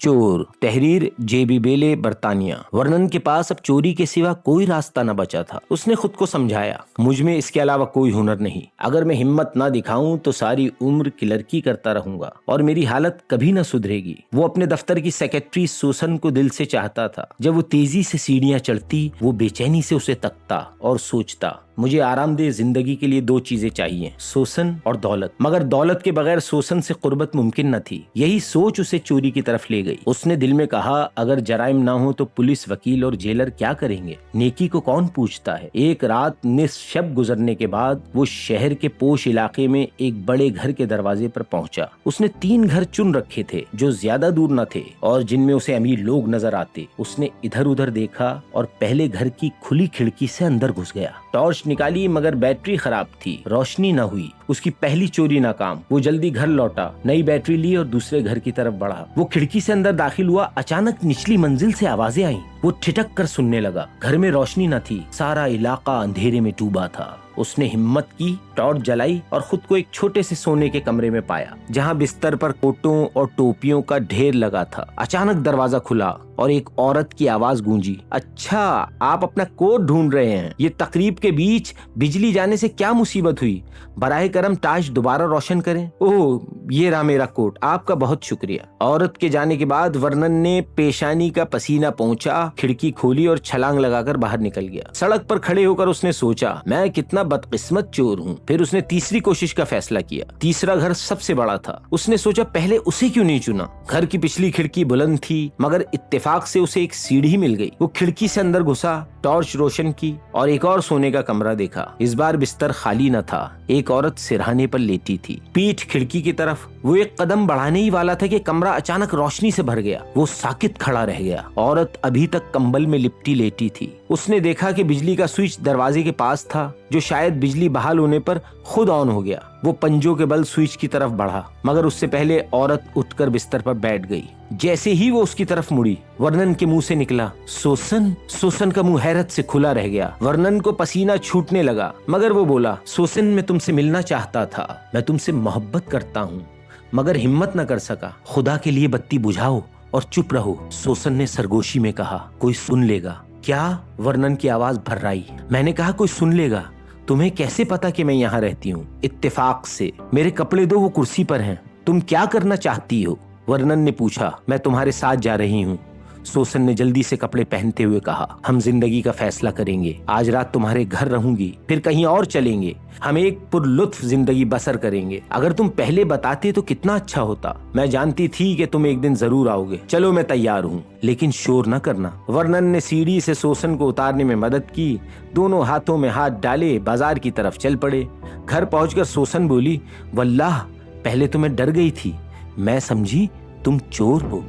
चोर, तहरीर जेबी बेले, बर्तानिया। वर्नन के पास अब चोरी के सिवा कोई रास्ता न बचा था। उसने खुद को समझाया, मुझ में इसके अलावा कोई हुनर नहीं। अगर मैं हिम्मत ना दिखाऊं तो सारी उम्र क्लर्की करता रहूंगा और मेरी हालत कभी न सुधरेगी। वो अपने दफ्तर की सेक्रेटरी सूसन को दिल से चाहता था। जब वो तेजी से सीढ़ियां चढ़ती, वो बेचैनी से उसे तकता और सोचता, मुझे आरामदेह जिंदगी के लिए दो चीजें चाहिए, सूसन और दौलत। मगर दौलत के बगैर सूसन से कुर्बत मुमकिन न थी। यही सोच उसे चोरी की तरफ ले गई। उसने दिल में कहा, अगर जराइम ना हो तो पुलिस, वकील और जेलर क्या करेंगे? नेकी को कौन पूछता है? एक रात निशब गुजरने के बाद वो शहर के पोश इलाके में एक बड़े घर के दरवाजे पर पहुंचा। उसने 3 घर चुन रखे थे जो ज्यादा दूर न थे और जिनमें उसे अमीर लोग नजर आते। उसने इधर उधर देखा और पहले घर की खुली खिड़की से अंदर घुस गया। टॉर्च निकाली मगर बैटरी खराब थी, रोशनी न हुई। उसकी पहली चोरी नाकाम। वो जल्दी घर लौटा, नई बैटरी ली और दूसरे घर की तरफ बढ़ा। वो खिड़की से अंदर दाखिल हुआ। अचानक निचली मंजिल से आवाजें आईं। वो ठिठक कर सुनने लगा। घर में रोशनी न थी, सारा इलाका अंधेरे में डूबा था। उसने हिम्मत की, टॉर्च जलाई और खुद को एक छोटे से सोने के कमरे में पाया जहां बिस्तर पर कोटों और टोपियों का ढेर लगा था। अचानक दरवाजा खुला और एक औरत की आवाज गूंजी, अच्छा आप अपना कोट ढूंढ रहे हैं? ये तकरीब के बीच बिजली जाने से क्या मुसीबत हुई? बराए करम टार्च दोबारा रोशन करें। ओह, ये रहा मेरा कोट, आपका बहुत शुक्रिया। औरत के जाने के बाद वर्नन ने पेशानी का पसीना पोंछा, खिड़की खोली और छलांग लगाकर बाहर निकल गया। सड़क पर खड़े होकर उसने सोचा, मैं कितना बदकिस्मत चोर हूँ। फिर उसने तीसरी कोशिश का फैसला किया। तीसरा घर सबसे बड़ा था। उसने सोचा, पहले उसे क्यों नहीं चुना? घर की पिछली खिड़की बुलंद थी मगर इत्तेफाक से उसे एक सीढ़ी मिल गई। वो खिड़की से अंदर घुसा, टॉर्च रोशन की और एक और सोने का कमरा देखा। इस बार बिस्तर खाली न था। एक औरत सिरहाने पर लेटी थी, पीठ खिड़की की तरफ। वो एक कदम बढ़ाने ही वाला था कि कमरा अचानक रोशनी से भर गया। वो साकित खड़ा रह गया। औरत अभी तक कंबल में लिपटी लेटी थी। उसने देखा कि बिजली का स्विच दरवाजे के पास था जो शायद बिजली बहाल होने पर खुद ऑन हो गया। वो पंजों के बल स्विच की तरफ बढ़ा मगर उससे पहले औरत उठकर बिस्तर पर बैठ गई। जैसे ही वो उसकी तरफ मुड़ी, वर्नन के मुंह से निकला, सूसन। सूसन का मुंह हैरत से खुला रह गया। वर्नन को पसीना छूटने लगा मगर वो बोला, सूसन मैं तुमसे मिलना चाहता था, मैं तुमसे मोहब्बत करता हूँ मगर हिम्मत न कर सका। खुदा के लिए बत्ती बुझाओ और चुप रहो। सूसन ने सरगोशी में कहा, कोई सुन लेगा क्या? वर्नन की आवाज भर्राई। मैंने कहा कोई सुन लेगा। तुम्हें कैसे पता कि मैं यहाँ रहती हूँ? इत्तेफाक से। मेरे कपड़े दो, वो कुर्सी पर हैं। तुम क्या करना चाहती हो? वर्नन ने पूछा। मैं तुम्हारे साथ जा रही हूँ। सूसन ने जल्दी से कपड़े पहनते हुए कहा, हम जिंदगी का फैसला करेंगे। आज रात तुम्हारे घर रहूंगी, फिर कहीं और चलेंगे। हम एक पुरलुत्फ जिंदगी बसर करेंगे। अगर तुम पहले बताते तो कितना अच्छा होता। मैं जानती थी कि तुम एक दिन जरूर आओगे। चलो मैं तैयार हूँ, लेकिन शोर न करना। वर्नन ने सीढ़ी से सूसन को उतारने में मदद की। दोनों हाथों में हाथ डाले बाजार की तरफ चल पड़े। घर पहुंचकर सूसन बोली, वल्लाह पहले तो मैं डर गई थी, मैं समझी तुम चोर हो।